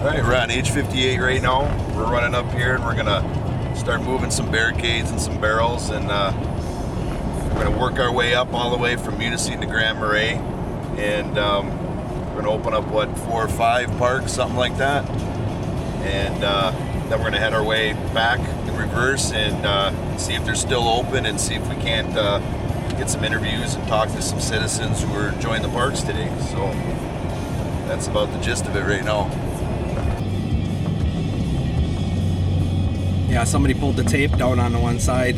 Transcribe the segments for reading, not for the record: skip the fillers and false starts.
Alright, we're on H58 right now. We're running up here and we're gonna start moving some barricades and some barrels, and we're gonna work our way up all the way from Munising to Grand Marais, and we're gonna open up, what, 4 or 5 parks, something like that, and then we're gonna head our way back in reverse and see if they're still open and see if we can't get some interviews and talk to some citizens who are enjoying the parks today. So that's about the gist of it right now. Yeah, somebody pulled the tape down on the one side.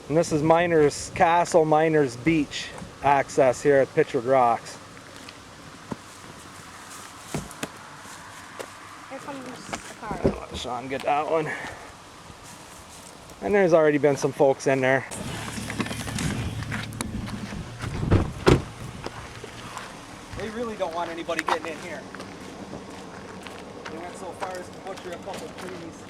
And this is Miners Castle, Miners Beach access here at Patriots Rocks. Here comes the car. Let Sean get that one. And there's already been some folks in there. They really don't want anybody getting in here. They went so far as to butcher a couple of trees.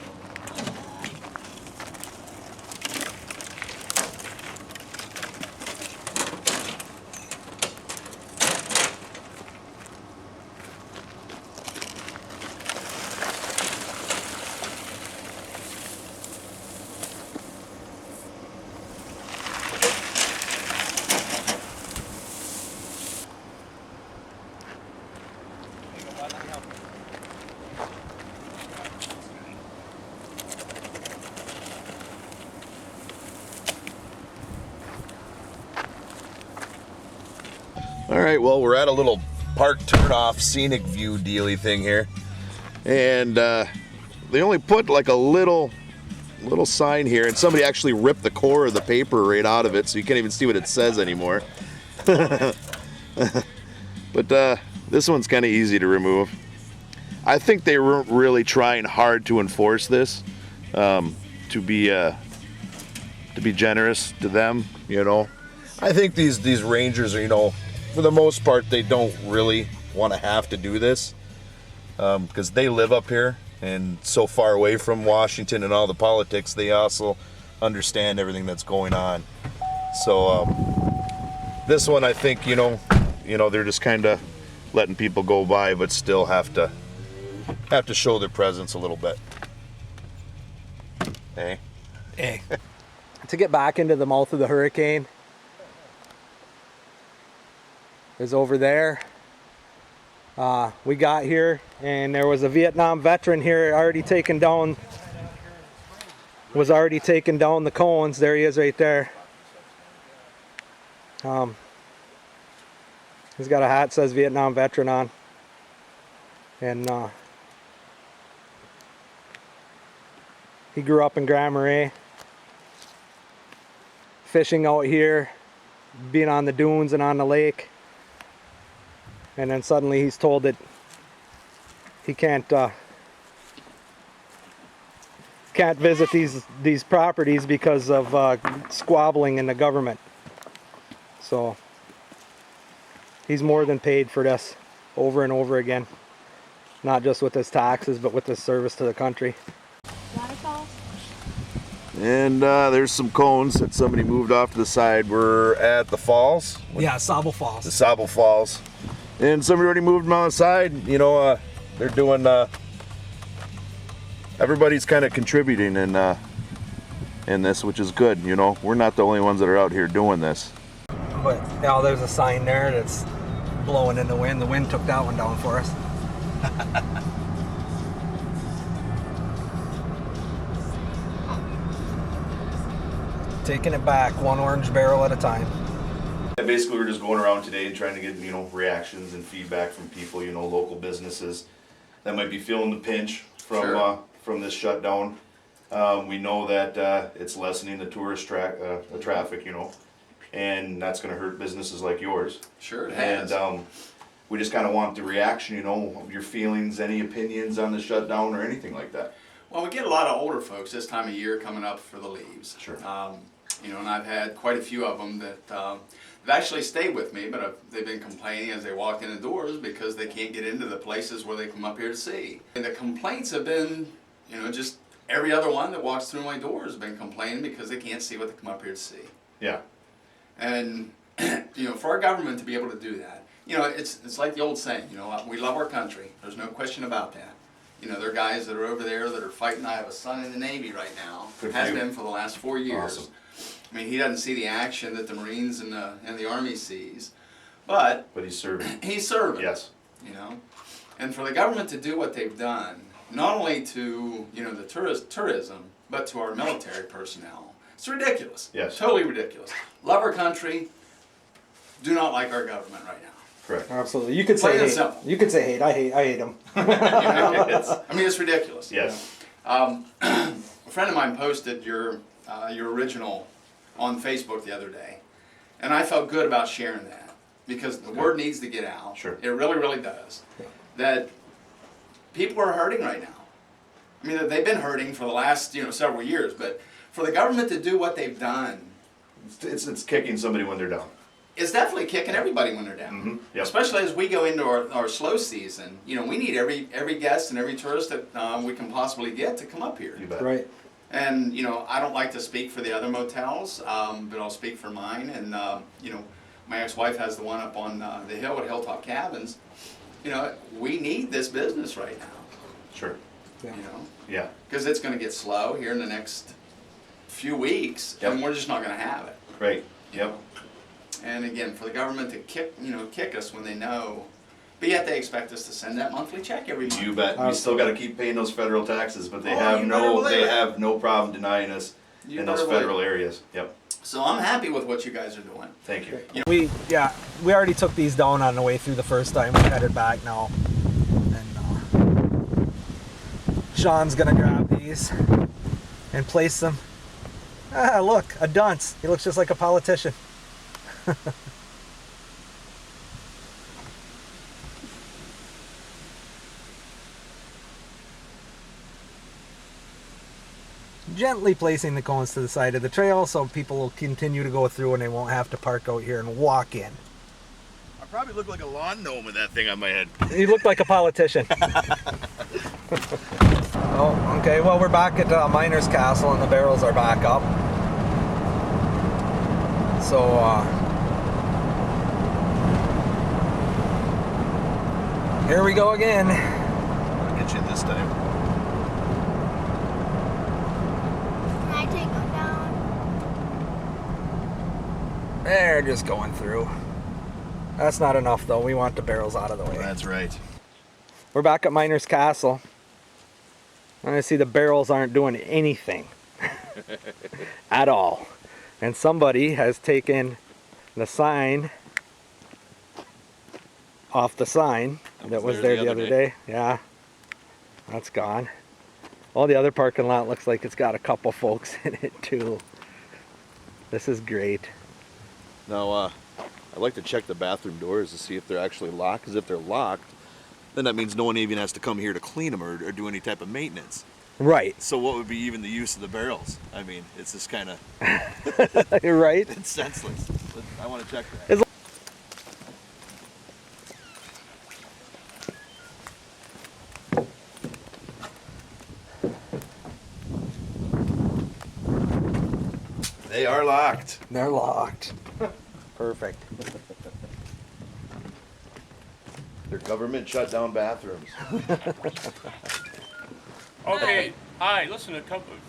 Alright, well, we're at a little park turn-off scenic view dealy thing here, and they only put like a little sign here, and somebody actually ripped the core of the paper right out of it, so you can't even see what it says anymore. But this one's kind of easy to remove. I think they weren't really trying hard to enforce this, to be generous to them, you know. I think these rangers are, you know, for the most part, they don't really want to have to do this, because they live up here and so far away from Washington and all the politics. They also understand everything that's going on. So this one, I think, you know, they're just kind of letting people go by, but still have to show their presence a little bit. Hey. Hey. To get back into the mouth of the hurricane is over there. We got here and there was a Vietnam veteran here already taking down the cones. There he is right there. He's got a hat that says Vietnam veteran on, and he grew up in Grand Marais, fishing out here, being on the dunes and on the lake. And then suddenly he's told that he can't visit these properties because of squabbling in the government. So he's more than paid for this over and over again, not just with his taxes, but with his service to the country. Waterfalls? And there's some cones that somebody moved off to the side. We're at the falls. Yeah, Sable Falls. The Sable Falls. And somebody already moved them on the side. You know, they're doing, everybody's kind of contributing in this, which is good. You know, we're not the only ones that are out here doing this. But now there's a sign there that's blowing in the wind. The wind took that one down for us. Taking it back, one orange barrel at a time. And basically, we're just going around today and trying to get, you know, reactions and feedback from people, you know, local businesses that might be feeling the pinch from this shutdown. We know that it's lessening the tourist traffic, you know, and that's going to hurt businesses like yours. Sure, it has. And we just kind of want the reaction, you know, your feelings, any opinions on the shutdown or anything like that. Well, we get a lot of older folks this time of year coming up for the leaves. Sure. You know, and I've had quite a few of them that have actually stayed with me, but they've been complaining as they walk in the doors because they can't get into the places where they come up here to see. And the complaints have been, you know, just every other one that walks through my door has been complaining because they can't see what they come up here to see. Yeah. And, you know, for our government to be able to do that, you know, it's like the old saying, you know, we love our country. There's no question about that. You know, there are guys that are over there that are fighting. I have a son in the Navy right now. Good for Has you. been for the last 4 years. Awesome. I mean, he doesn't see the action that the Marines and the Army sees, but he's serving. he's serving. Yes. You know, and for the government to do what they've done, not only to, you know, the tourism, but to our military personnel, it's ridiculous. Yes. Totally ridiculous. Love our country. Do not like our government right now. Correct. Absolutely. You could say Plain and hate. simple. You could say hate. I hate them. You know? I mean, it's ridiculous. Yes. A friend of mine posted your original on Facebook the other day, and I felt good about sharing that because the word needs to get out. Sure. It really, really does. That people are hurting right now. I mean, they've been hurting for the last, you know, several years, but for the government to do what they've done, It's kicking somebody when they're down. it's definitely kicking everybody when they're down. Mhm. Yep. Especially as we go into our slow season. You know, we need every guest and every tourist that we can possibly get to come up here. You bet. Right. And, you know, I don't like to speak for the other motels, but I'll speak for mine. And, you know, my ex-wife has the one up on the hill at Hilltop Cabins. You know, we need this business right now, Sure. you know, Yeah. because it's going to get slow here in the next few weeks, Yep. and we're just not going to have it. Right. Yep. And again, for the government to kick us when they know, but yet they expect us to send that monthly check every month. You bet. We still got to keep paying those federal taxes, but they Oh, have you better believe they it. have no problem denying us You in those better believe federal it. areas. Yep. So I'm happy with what you guys are doing. Thank you. We already took these down on the way through the first time. We're headed back now, and Sean's gonna grab these and place them. Ah, look, a dunce. He looks just like a politician. Gently placing the cones to the side of the trail so people will continue to go through and they won't have to park out here and walk in. I probably look like a lawn gnome with that thing on my head. You look like a politician. Oh, okay. Well, we're back at Miner's Castle and the barrels are back up. So, here we go again. I'll get you this time. Can I take them down? They're just going through. That's not enough though. We want the barrels out of the way. That's right. We're back at Miner's Castle. And I see the barrels aren't doing anything at all. And somebody has taken the sign off the sign that was there the other day. Yeah, that's gone. All the other parking lot looks like it's got a couple folks in it too. This is great. Now, I'd like to check the bathroom doors to see if they're actually locked, because if they're locked, then that means no one even has to come here to clean them or do any type of maintenance. Right. So what would be even the use of the barrels? I mean, it's just kind of, You're right. it's senseless. But I want to check that. They are locked. They're locked. Perfect. They're government shutdown bathrooms. Okay, hi. Listen, a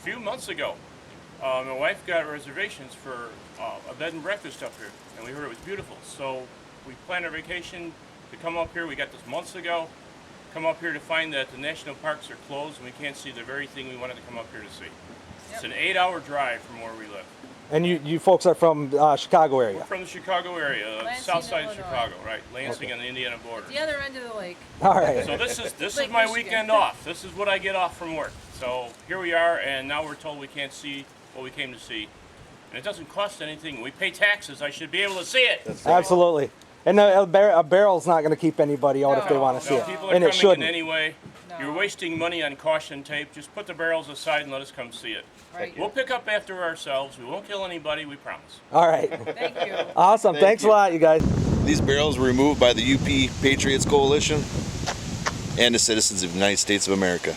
few months ago, my wife got reservations for a bed and breakfast up here, and we heard it was beautiful. So we planned our vacation to come up here. We got this months ago. Come up here to find that the national parks are closed, and we can't see the very thing we wanted to come up here to see. It's an 8-hour drive from where we live. And you folks are from Chicago area. From the Chicago area, Lansing, south side of Illinois. Chicago, right? Lansing on the Indiana border. The other end of the lake. All right. So this is Lake my Michigan. weekend off. This is what I get off from work. So here we are, and now we're told we can't see what we came to see. And it doesn't cost anything. We pay taxes. I should be able to see it. Absolutely. And a barrel's not going to keep anybody out if they want to see No, it. people are And it coming in shouldn't. anyway. No. You're wasting money on caution tape. Just put the barrels aside and let us come see it. Right. We'll pick up after ourselves. We won't kill anybody, we promise. All right. Thank you. Awesome. Thanks a lot, you guys. These barrels were removed by the U.P. Patriots Coalition and the citizens of the United States of America.